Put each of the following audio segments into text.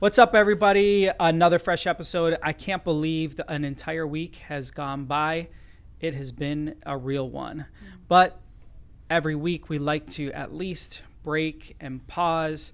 What's up, everybody? Another fresh episode. I can't believe that an entire week has gone by. It has been a real one. But every week we like to at least break and pause,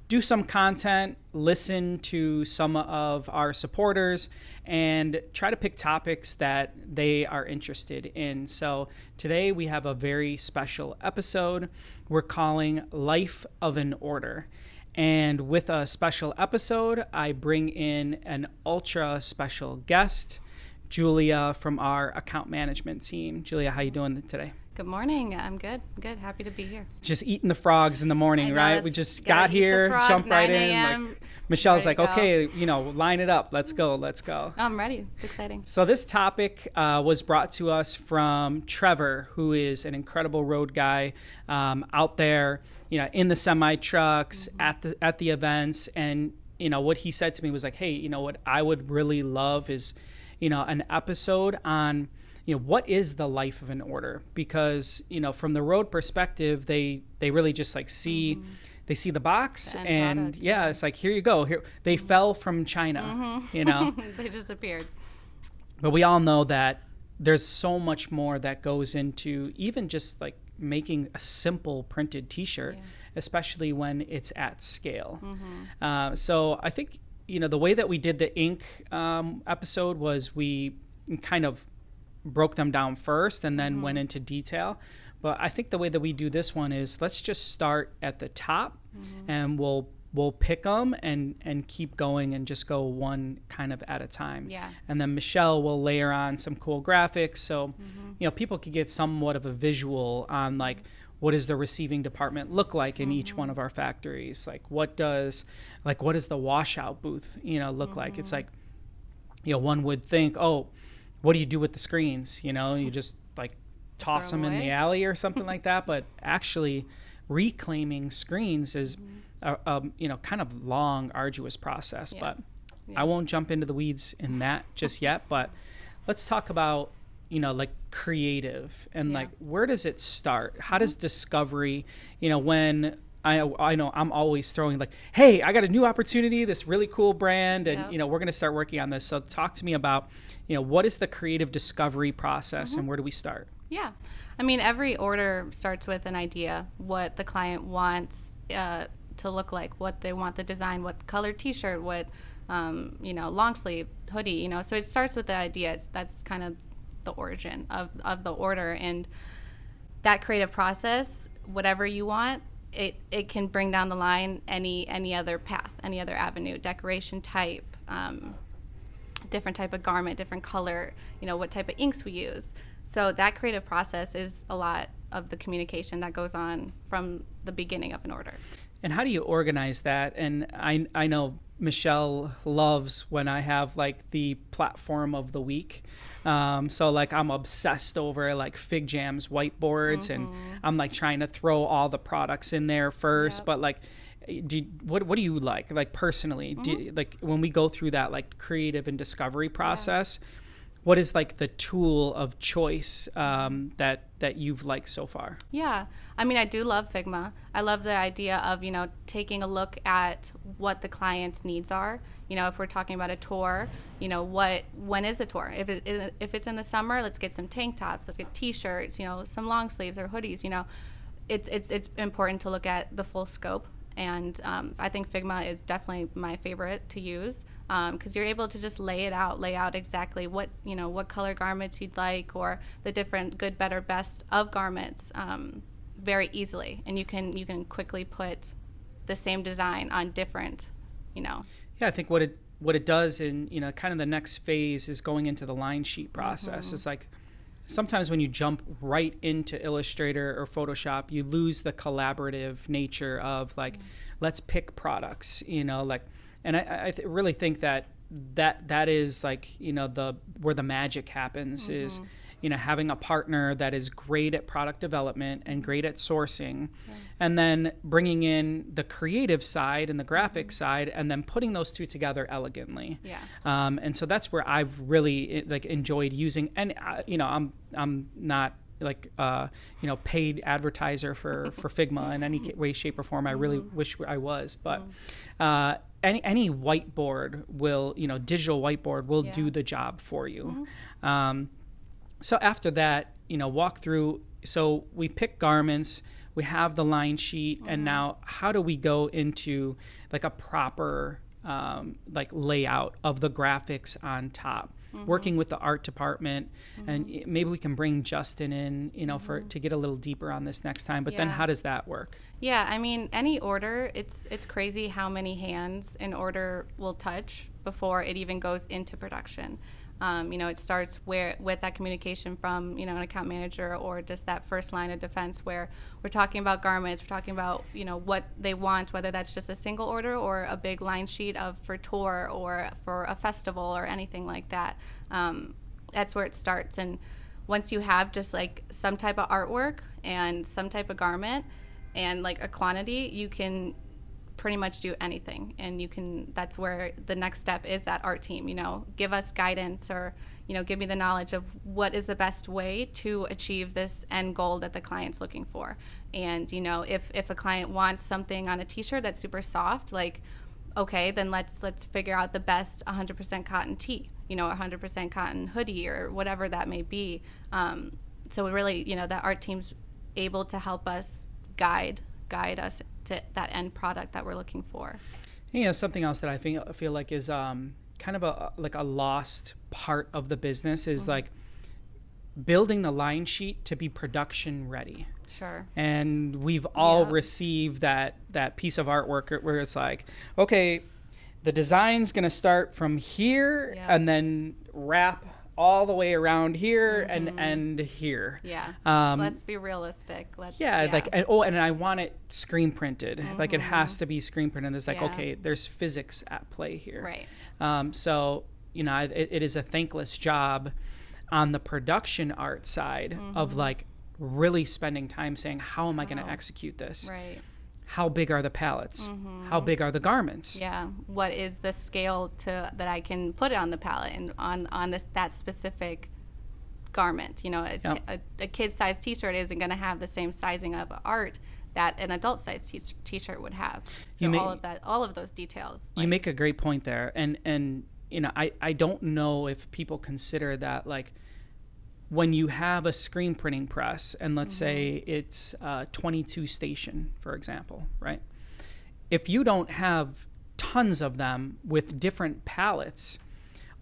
do some content, listen to some of our supporters, and try to pick topics that they are interested in. So today we have a very special episode we're calling Life of an Order. And with a special episode, I bring in an ultra special guest, Julia from our account management team. Julia, how you doing today? Good morning. I'm good. Good. Happy to be here. Just eating the frogs in the morning, right? We just got here, jumped right in. Like, Michelle's like, okay, line it up. Let's go. I'm ready. It's exciting. So this topic was brought to us from Trevor, who is an incredible road guy out there, in the semi trucks, at the events. And, what he said to me was like, hey, what I would really love is, an episode on, what is the life of an order? Because, from the road perspective, they really just like see, they see the box and product, it's like, here you go. Here they fell from China, They disappeared. But we all know that there's so much more that goes into even just like making a simple printed t-shirt, especially when it's at scale. So I think, the way that we did the ink episode was we kind of broke them down first and then went into detail. But I think the way that we do this one is let's just start at the top and we'll pick them and keep going and just go one kind of at a time. Yeah. And then Michelle will layer on some cool graphics so people could get somewhat of a visual on like what does the receiving department look like in each one of our factories? What does the washout booth look like? It's like one would think, oh, what do you do with the screens? You just like toss them in the alley or something like that. But actually reclaiming screens is a kind of long, arduous process. Yeah. But I won't jump into the weeds in that just yet. But let's talk about, like creative and like where does it start? How does discovery, when I know I'm always throwing like, hey, I got a new opportunity, this really cool brand, and we're going to start working on this. So talk to me about, what is the creative discovery process and where do we start? Yeah. I mean, every order starts with an idea, what the client wants to look like, what they want the design, what color t-shirt, what, long sleeve, hoodie, So it starts with the idea. That's kind of the origin of the order. And that creative process, whatever you want, it can bring down the line any other path, any other avenue, decoration type, different type of garment, different color, what type of inks we use. So that creative process is a lot of the communication that goes on from the beginning of an order. And how do you organize that? And I know Michelle loves when I have like the platform of the week. So like I'm obsessed over like Fig Jam's whiteboards and I'm like trying to throw all the products in there first. But like, what do you like personally? Like when we go through that like creative and discovery process, what is like the tool of choice that you've liked so far? Yeah, I mean, I do love Figma. I love the idea of, taking a look at what the client's needs are. If we're talking about a tour, when is the tour? If it's in the summer, let's get some tank tops, let's get t-shirts, some long sleeves or hoodies. It's important to look at the full scope. And I think Figma is definitely my favorite to use because you're able to just lay out exactly what color garments you'd like or the different good, better, best of garments very easily. And you can quickly put the same design on different, Yeah, I think what it does in, kind of the next phase is going into the line sheet process. It's like sometimes when you jump right into Illustrator or Photoshop, you lose the collaborative nature of like, let's pick products, and I really think that is like, where the magic happens is, having a partner that is great at product development and great at sourcing, and then bringing in the creative side and the graphic side, and then putting those two together elegantly. And so that's where I've really like enjoyed using. And I'm not like paid advertiser for Figma in any way, shape, or form. I really wish I was, but any whiteboard will, digital whiteboard will do the job for you. So after that, walk through. So we pick garments, we have the line sheet, and now how do we go into like a proper like layout of the graphics on top? Working with the art department, and maybe we can bring Justin in, to get a little deeper on this next time. But then how does that work? Yeah, I mean, any order, it's crazy how many hands an order will touch before it even goes into production. It starts with that communication from, an account manager, or just that first line of defense where we're talking about garments, we're talking about, what they want, whether that's just a single order or a big line sheet for tour or for a festival or anything like that. That's where it starts. And once you have just like some type of artwork and some type of garment and like a quantity, you can pretty much do anything, and that's where the next step is that art team, give us guidance, or give me the knowledge of what is the best way to achieve this end goal that the client's looking for. And if a client wants something on a t-shirt that's super soft, like, okay, then let's figure out the best 100% cotton tee, 100% cotton hoodie, or whatever that may be. So we really, that art team's able to help us guide us to that end product that we're looking for. Something else that I feel like is kind of a lost part of the business is like building the line sheet to be production ready. Sure. And we've all received that piece of artwork where it's like, okay, the design's going to start from here and then wrap all the way around here and end here. Yeah. Let's be realistic. And I want it screen printed. Like it has to be screen printed. There's like, okay, there's physics at play here. Right. So, it is a thankless job on the production art side of like really spending time saying, how am I going to execute this? Right. How big are the pallets? How big are the garments? Yeah. What is the scale that I can put it on the pallet and on that specific garment? A kid's size T-shirt isn't going to have the same sizing of art that an adult size T-shirt would have. So all of those details. You make a great point there, and I don't know if people consider that like, when you have a screen printing press, and let's say it's 22 station, for example, right? If you don't have tons of them with different pallets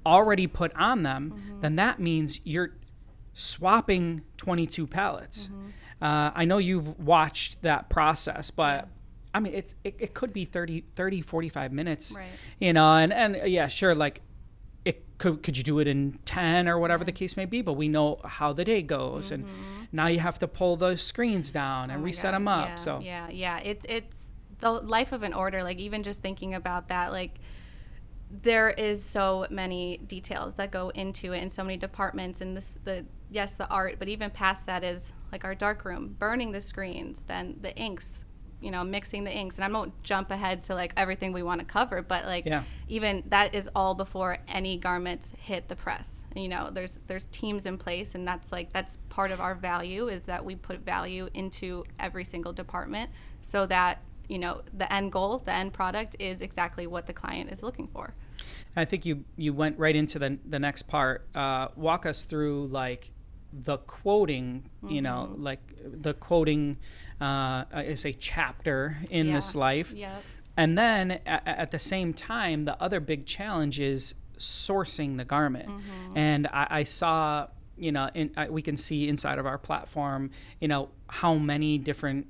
already put on them, then that means you're swapping 22 pallets. I know you've watched that process, but I mean, it could be 30, 45 minutes, right. And yeah, sure, like, could you do it in 10 or whatever the case may be, but we know how the day goes, and now you have to pull those screens down and reset them up. It's the life of an order. Like, even just thinking about that, like, there is so many details that go into it, and so many departments, and the art, but even past that is like our darkroom, burning the screens, then the inks, mixing the inks. And I won't jump ahead to like everything we want to cover, but like even that is all before any garments hit the press. And, there's teams in place, and that's part of our value, is that we put value into every single department so that, the end goal, the end product is exactly what the client is looking for. I think you went right into the next part. Walk us through like the quoting, like the quoting is a chapter in this life. Yep. And then at the same time, the other big challenge is sourcing the garment. And I saw, we can see inside of our platform, how many different,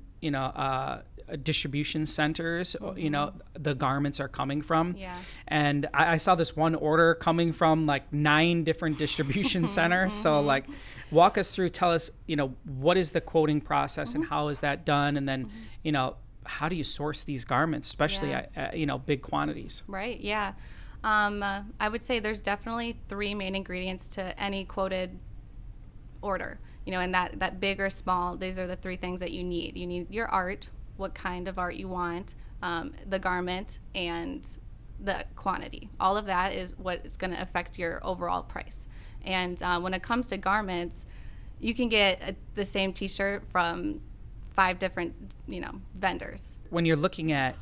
distribution centers, the garments are coming from. And I saw this one order coming from like 9 different distribution centers. So like, walk us through, tell us, what is the quoting process and how is that done? And then, how do you source these garments, especially at big quantities? Right. Yeah. I would say there's definitely 3 main ingredients to any quoted order, and that big or small, these are the 3 things that you need. You need your art, what kind of art you want, the garment, and the quantity. All of that is what is going to affect your overall price. And when it comes to garments, you can get the same t-shirt from 5 different, vendors. When you're looking at,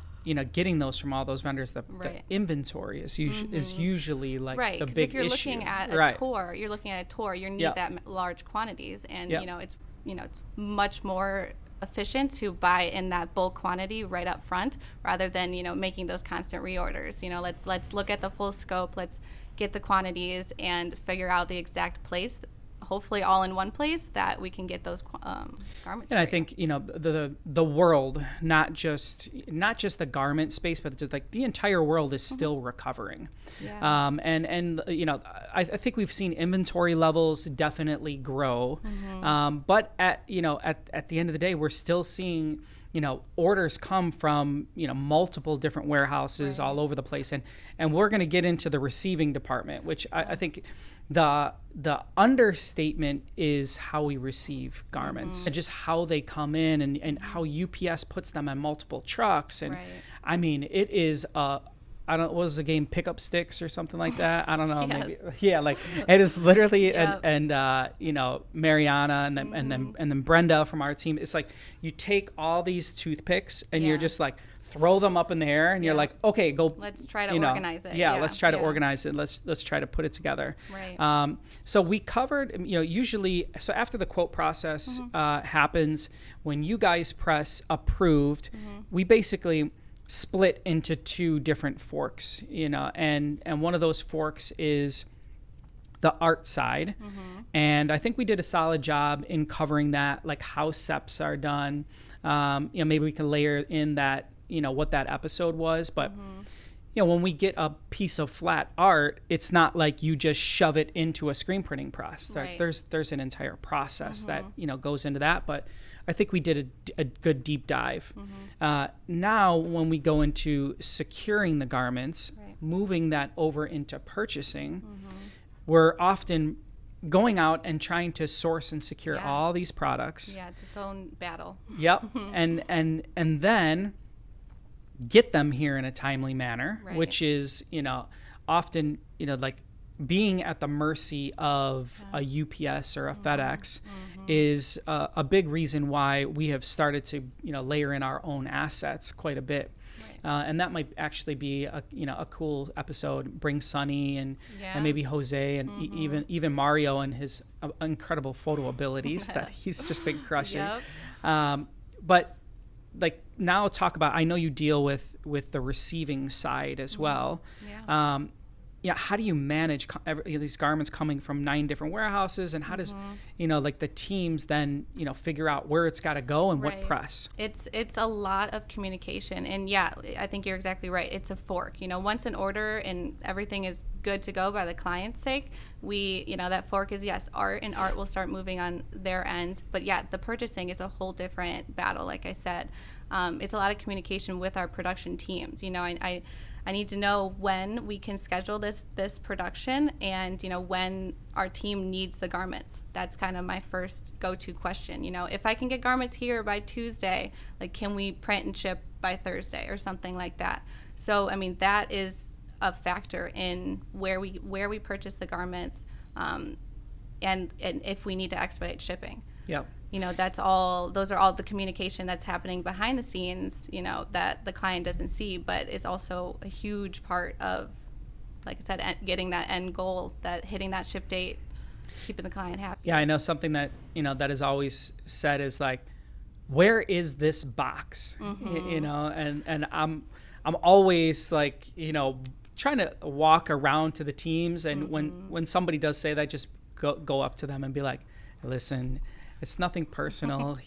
getting those from all those vendors, the inventory is usually like right, the big if you're issue. looking at a tour, you need that large quantities, and it's much more efficient to buy in that bulk quantity right up front rather than making those constant reorders. Let's look at the full scope. Let's get the quantities and figure out the exact place, hopefully all in one place, that we can get those garments. And I think the world, not just the garment space, but just like the entire world is still recovering. Yeah. And I think we've seen inventory levels definitely grow, but at the end of the day, we're still seeing orders come from multiple different warehouses all over the place, and we're going to get into the receiving department, which I think the understatement is how we receive garments and just how they come in, and how UPS puts them on multiple trucks, and I mean, it is what was the game, Pickup Sticks or something like that? I don't know. Yes. Maybe, like it is literally, and Mariana and then Brenda from our team. It's like you take all these toothpicks and you're just like throw them up in the air, and you're like, okay, go. Let's try to organize it. Let's try to organize it. Let's try to put it together. Right. So we covered, usually, so after the quote process happens, when you guys press approved, we basically split into 2 different forks, and one of those forks is the art side. And I think we did a solid job in covering that, like how SEPs are done. Maybe we can layer in that, what that episode was, but when we get a piece of flat art, it's not like you just shove it into a screen printing press. Right. There's an entire process that goes into that, but I think we did a good deep dive. Now, when we go into securing the garments, moving that over into purchasing, we're often going out and trying to source and secure all these products. Yeah, it's its own battle. Yep, and then get them here in a timely manner, which is often like being at the mercy of a UPS or a FedEx is a big reason why we have started to layer in our own assets quite a bit. And that might actually be a cool episode. Bring Sunny and maybe Jose and even Mario and his incredible photo abilities that he's just been crushing. But like now talk about, I know you deal with the receiving side as well. How do you manage these garments coming from 9 different warehouses, and how does like the teams then figure out where it's got to go and what press? It's a lot of communication, and I think you're exactly right. It's a fork. Once an order and everything is good to go by the client's sake, we that fork is art, and art will start moving on their end. But the purchasing is a whole different battle. Like I said, it's a lot of communication with our production teams. I need to know when we can schedule this production, and when our team needs the garments. That's kind of my first go-to question. If I can get garments here by Tuesday, like, can we print and ship by Thursday or something like that? So I mean, that is a factor in where we purchase the garments, and if we need to expedite shipping. Yep. Those are all the communication that's happening behind the scenes, that the client doesn't see, but is also a huge part of, like I said, getting that end goal, that hitting that ship date, keeping the client happy. Yeah, I know something that, that is always said is like, where is this box? And I'm always like, trying to walk around to the teams. And when somebody does say that, just go up to them and be like, listen, it's nothing personal,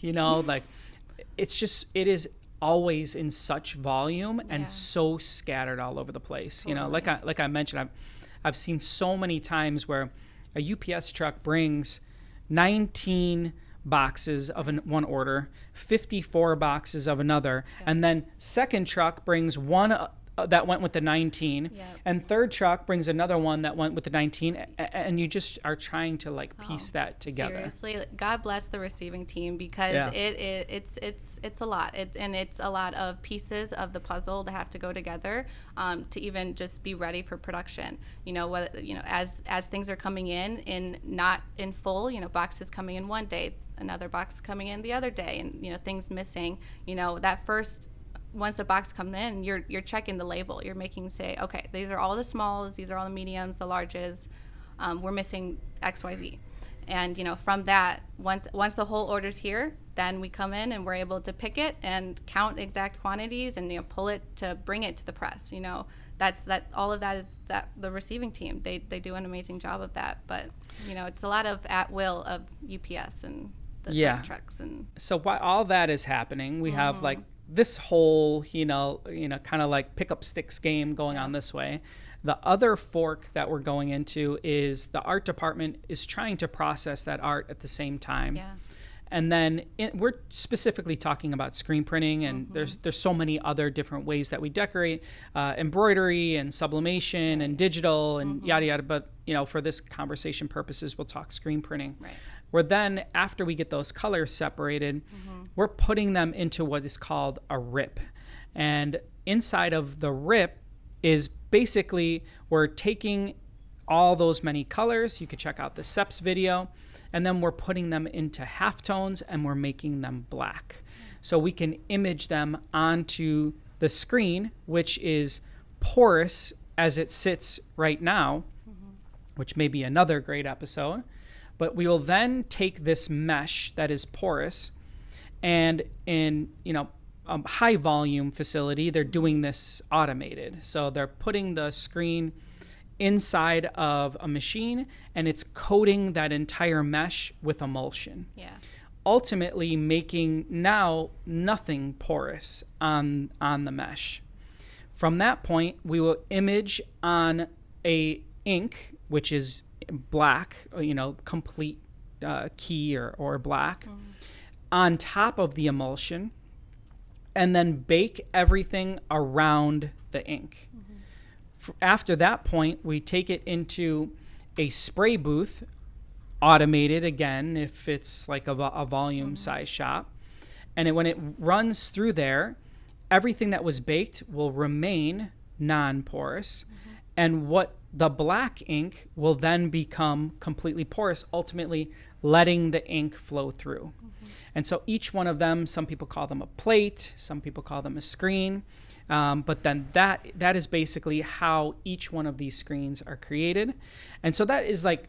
like it is always in such volume and so scattered all over the place. Totally. Like I mentioned, I've seen so many times where a UPS truck brings 19 boxes of one order, 54 boxes of another, and then second truck brings one that went with the 19, Yep. and third truck brings another one that went with the 19, and you just are trying to like piece that together. Seriously, God bless the receiving team, because it's a lot. And it's a lot of pieces of the puzzle that have to go together to even just be ready for production. As things are coming in not in full, boxes coming in one day, another box coming in the other day, and things missing. That first, once the box comes in, you're checking the label. You're say, okay, these are all the smalls, these are all the mediums, the larges. We're missing XYZ. And from that, once the whole order's here, then we come in and we're able to pick it and count exact quantities and pull it to bring it to the press. All of that is the receiving team. They do an amazing job of that. But it's a lot of at will of UPS and the freight trucks. And so while all that is happening, we have like this whole kind of like pick up sticks game going on this way. The other fork that we're going into is the art department is trying to process that art at the same time. Yeah. And then we're specifically talking about screen printing, and there's so many other different ways that we decorate, embroidery and sublimation and digital and yada yada. But for this conversation purposes, we'll talk screen printing. Right. Where then after we get those colors separated, we're putting them into what is called a rip, and inside of the rip is basically we're taking all those many colors. You could check out the SEPs video. And then we're putting them into halftones and we're making them black. So we can image them onto the screen, which is porous as it sits right now, which may be another great episode. But we will then take this mesh that is porous, and in a high volume facility, they're doing this automated. So they're putting the screen inside of a machine and it's coating that entire mesh with emulsion. Yeah. Ultimately making now nothing porous on the mesh. From that point, we will image on a ink, which is black, complete key or black, on top of the emulsion, and then bake everything around the ink. After that point, we take it into a spray booth, automated again, if it's like a volume size shop. And when it runs through there, everything that was baked will remain non-porous. And what the black ink will then become completely porous, ultimately letting the ink flow through. And so each one of them, some people call them a plate, some people call them a screen. But then that is basically how each one of these screens are created. And so that is like,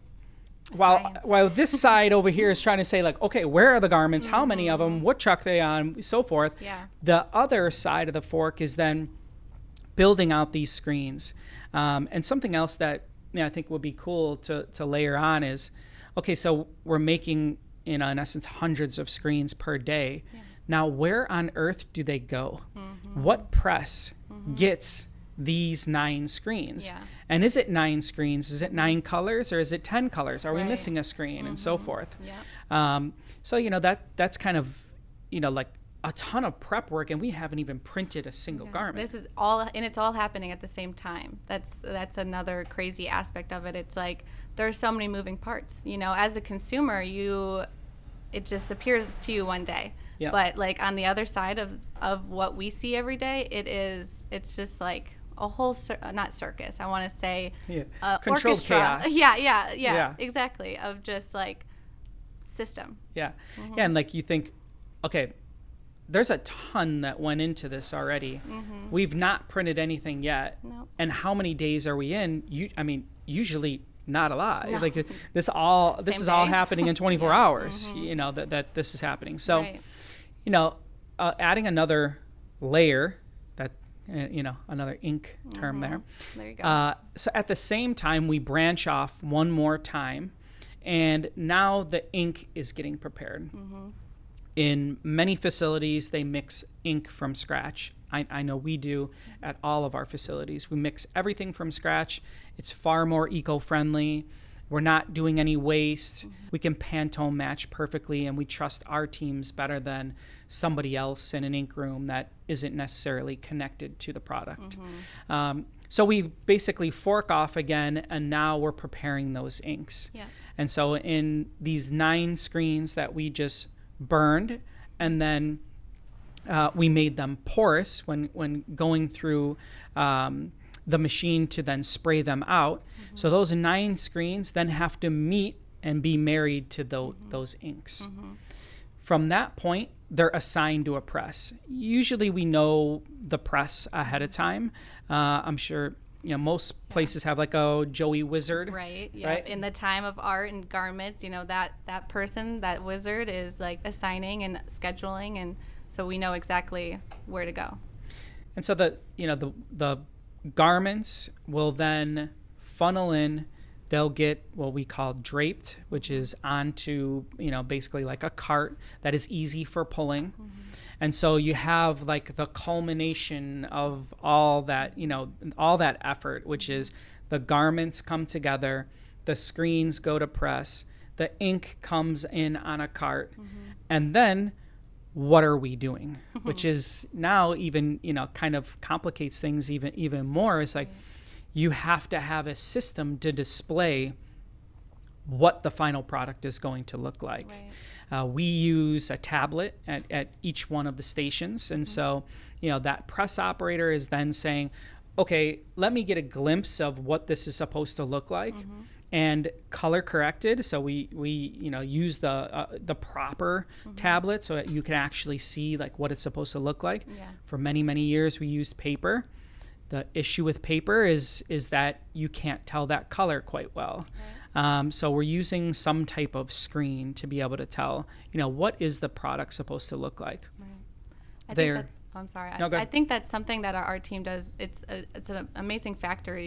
while this side over here is trying to say like, okay, where are the garments? How many of them? What truck are they on? So forth. Yeah. The other side of the fork is then building out these screens. And something else that I think would be cool to layer on is, okay, so we're making, in essence, hundreds of screens per day. Yeah. Now, where on earth do they go? What press gets these 9 screens? Yeah. And is it 9 screens? Is it 9 colors, or is it 10 colors? Are we missing a screen, and so forth? Yeah. So that's kind of like a ton of prep work, and we haven't even printed a single garment. This is all, and it's all happening at the same time. That's another crazy aspect of it. It's like there are so many moving parts. As a consumer, it just appears to you one day. Yeah. But like on the other side of what we see every day, it's just like a whole not circus. I want to say controlled orchestra. chaos. Yeah, exactly. Of just like system. Yeah, yeah, and like you think, okay, there's a ton that went into this already. We've not printed anything yet. Nope. And how many days are we in? Usually not a lot. No. Like this is all happening in 24 hours. That this is happening. So. Right. Adding another layer, that another ink term there. There you go. So at the same time, we branch off one more time, and now the ink is getting prepared. In many facilities, they mix ink from scratch. I know we do at all of our facilities. We mix everything from scratch. It's far more eco-friendly. We're not doing any waste. We can Pantone match perfectly, and we trust our teams better than somebody else in an ink room that isn't necessarily connected to the product. So we basically fork off again, and now we're preparing those inks. Yeah. And so in these 9 screens that we just burned, and then we made them porous when going through the machine to then spray them out. So those 9 screens then have to meet and be married to those inks. From that point, they're assigned to a press. Usually we know the press ahead of time. I'm sure most places have like a Joey Wizard. Right. Yeah. Right? In the time of art and garments, that person, that wizard is like assigning and scheduling, and so we know exactly where to go. And so the garments will then funnel in. They'll get what we call draped, which is onto, basically like a cart that is easy for pulling. And so you have like the culmination of all that, all that effort, which is the garments come together, the screens go to press, the ink comes in on a cart, and then what are we doing? Which is now even, kind of complicates things even more. It's like, you have to have a system to display what the final product is going to look like. Right. We use a tablet at each one of the stations. And so, that press operator is then saying, okay, let me get a glimpse of what this is supposed to look like. And color corrected. So we use the proper tablet so that you can actually see like what it's supposed to look like. Yeah. For many, many years, we used paper. The issue with paper is that you can't tell that color quite well. Right. So we're using some type of screen to be able to tell, what is the product supposed to look like. Right. I think that's something that our art team does. It's an amazing factor,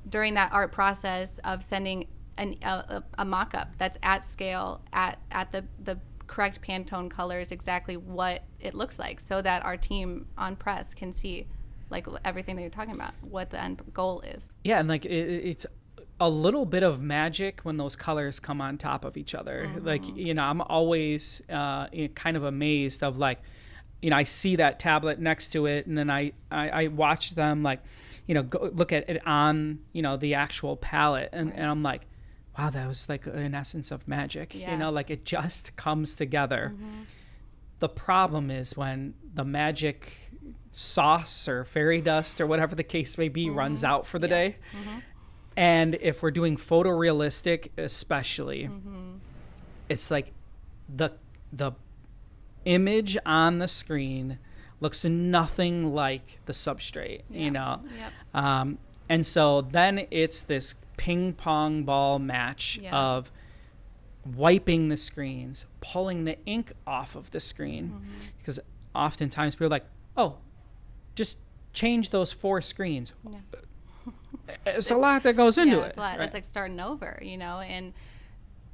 during that art process of sending a mock-up that's at scale, at the correct Pantone colors, exactly what it looks like, so that our team on press can see like everything that you're talking about, what the end goal is. Yeah, and like it's a little bit of magic when those colors come on top of each other. Like, I'm always kind of amazed of like, I see that tablet next to it, and then I watch them like, go look at it on, the actual palette, and I'm like, wow, that was like an essence of magic. Yeah. Like it just comes together. The problem is when the magic sauce or fairy dust or whatever the case may be runs out for the day. And if we're doing photorealistic especially, it's like the image on the screen looks nothing like the substrate. And so then it's this ping pong ball match of wiping the screens, pulling the ink off of the screen, because oftentimes people are like, oh, just change those 4 screens. It's a lot that goes into it. It's a lot. Right? It's like starting over, and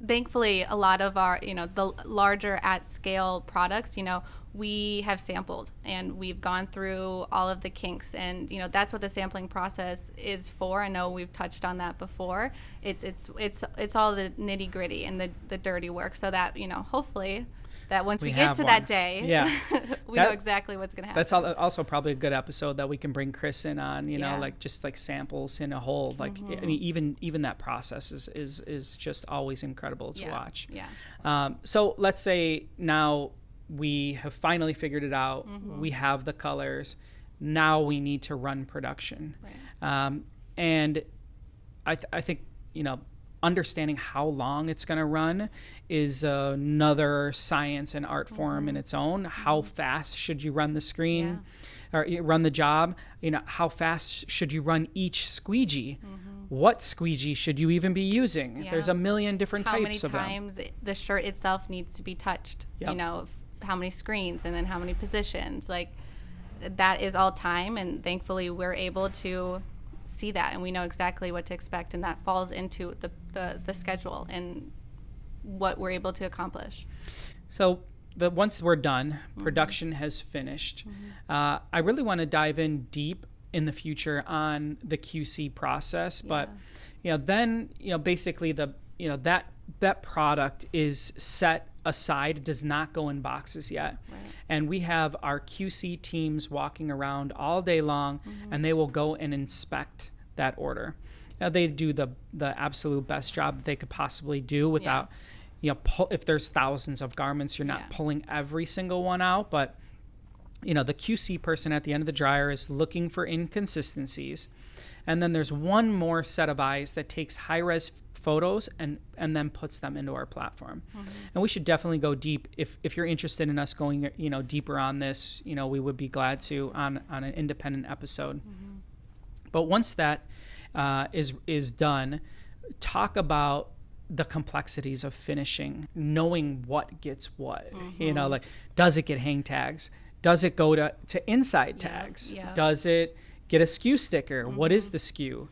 thankfully a lot of our, the larger at scale products, we have sampled and we've gone through all of the kinks, and that's what the sampling process is for. I know we've touched on that before. It's all the nitty gritty and the dirty work, so that hopefully that once we get to that day, we know exactly what's going to happen. That's also probably a good episode that we can bring Chris in on, like just like samples in a whole, like, I mean, even that process is just always incredible to watch. Yeah. So let's say now we have finally figured it out. We have the colors. Now we need to run production. Right. And I think, understanding how long it's going to run is another science and art form in its own. How fast should you run the screen or run the job? How fast should you run each squeegee? What squeegee should you even be using? There's a million different types of them. How many times the shirt itself needs to be touched? How many screens, and then how many positions? Like, that is all time, and thankfully we're able to see that, and we know exactly what to expect, and that falls into the schedule and what we're able to accomplish. So once we're done, production has finished. I really want to dive in deep in the future on the QC process. But then basically that product is set aside. It does not go in boxes yet. Right. And we have our QC teams walking around all day long, and they will go and inspect that order. Now, they do the absolute best job that they could possibly do without, if there's thousands of garments, you're not pulling every single one out. But, the QC person at the end of the dryer is looking for inconsistencies. And then there's one more set of eyes that takes high-res photos and then puts them into our platform. And we should definitely go deep. If you're interested in us going, deeper on this, we would be glad to on an independent episode. But once that is done, talk about the complexities of finishing, knowing what gets what. Like, does it get hang tags? Does it go to inside tags? Does it get a SKU sticker? What is the SKU?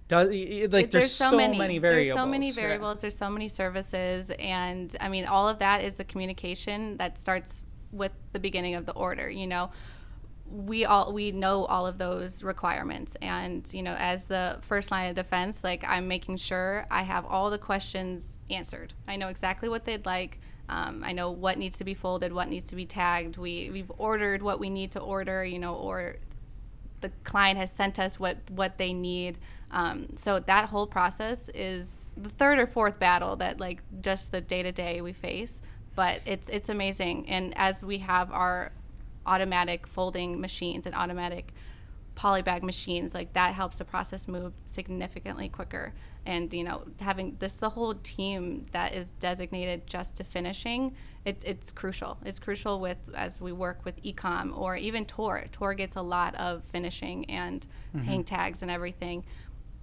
There's so many variables. There's so many variables. There's so many services, and I mean, all of that is the communication that starts with the beginning of the order. We know all of those requirements, and as the first line of defense, like, I'm making sure I have all the questions answered. I know exactly what they'd like. I know what needs to be folded, what needs to be tagged. We've ordered what we need to order, or the client has sent us what they need. So that whole process is the third or fourth battle that, like, just the day-to-day we face. But it's amazing. And as we have our automatic folding machines and automatic polybag machines, like, that helps the process move significantly quicker. And having the whole team that is designated just to finishing, it's crucial. It's crucial as we work with e-com or even Tor. Tor gets a lot of finishing and hang tags and everything.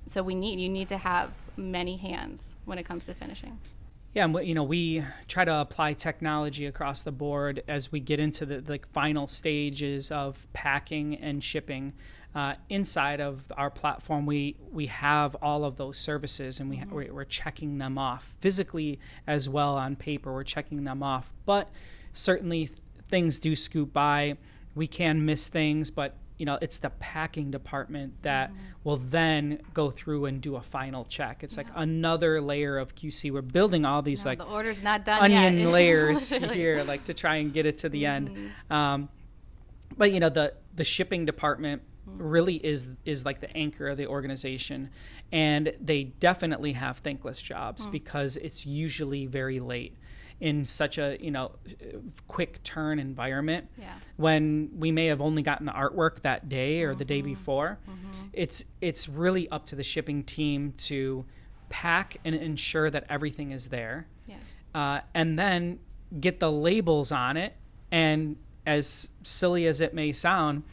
So you need to have many hands when it comes to finishing. Yeah, and we try to apply technology across the board as we get into the final stages of packing and shipping. Inside of our platform, we have all of those services, and we're checking them off physically as well on paper. We're checking them off, but certainly things do scoot by. We can miss things, but it's the packing department that will then go through and do a final check. It's like another layer of QC. We're building all these the order's not done onion yet. layers here, like, to try and get it to the end. But the shipping department really is like the anchor of the organization, and they definitely have thankless jobs because it's usually very late in such a quick turn environment. When we may have only gotten the artwork that day or the day before, it's really up to the shipping team to pack and ensure that everything is there, and then get the labels on it, and as silly as it may sound,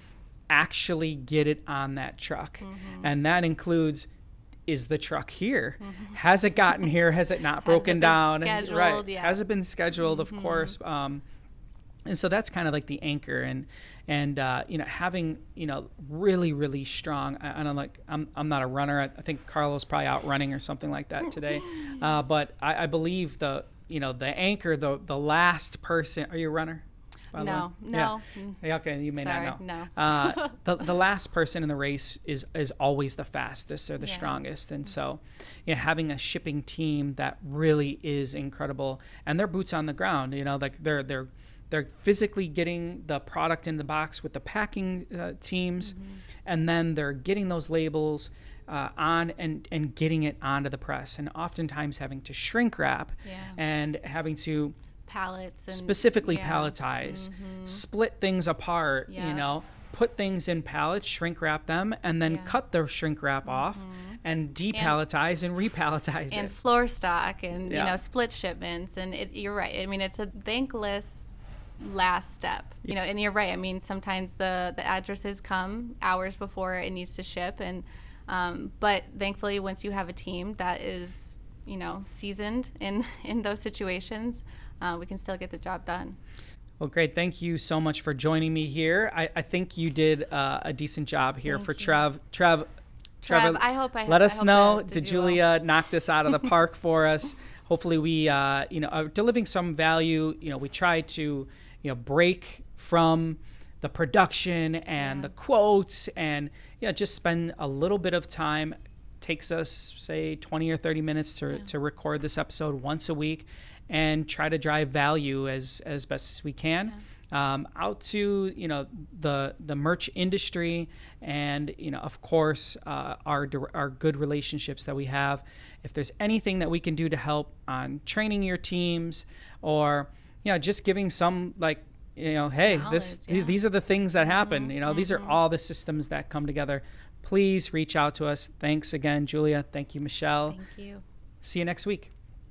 actually get it on that truck. And that includes, is the truck here? Has it gotten here? Has it not broken down? Scheduled, Has it been scheduled? Of course. And so that's kind of like the anchor, and having really, really strong. I'm not a runner. I think Carlo's probably out running or something like that today. But I believe the anchor, the last person. Are you a runner? No. Yeah, okay, you may Sorry, not know. No. The last person in the race is always the fastest or the strongest, and so having a shipping team that really is incredible, and they're boots on the ground. Like they're physically getting the product in the box with the packing teams, and then they're getting those labels on and getting it onto the press, and oftentimes having to shrink wrap and having to pallets and specifically palletize, split things apart, put things in pallets, shrink wrap them, and then cut the shrink wrap off and depalletize and repalletize it. And floor stock and split shipments, and you're right. I mean, it's a thankless last step. And you're right. I mean, sometimes the addresses come hours before it needs to ship, and but thankfully, once you have a team that is seasoned in those situations, we can still get the job done. Well, great. Thank you so much for joining me here. I think you did a decent job here. Thank for you. Trev, I hope I let us know. Did Julia knock this out of the park for us? Hopefully we are delivering some value. We try to break from the production and the quotes, and just spend a little bit of time. Takes us say 20 or 30 minutes to record this episode once a week, and try to drive value as best as we can out to the merch industry, and of course our good relationships that we have. If there's anything that we can do to help on training your teams, or just giving some hey, these are the things that happen. These are all the systems that come together. Please reach out to us. Thanks again, Julia. Thank you, Michelle. Thank you. See you next week.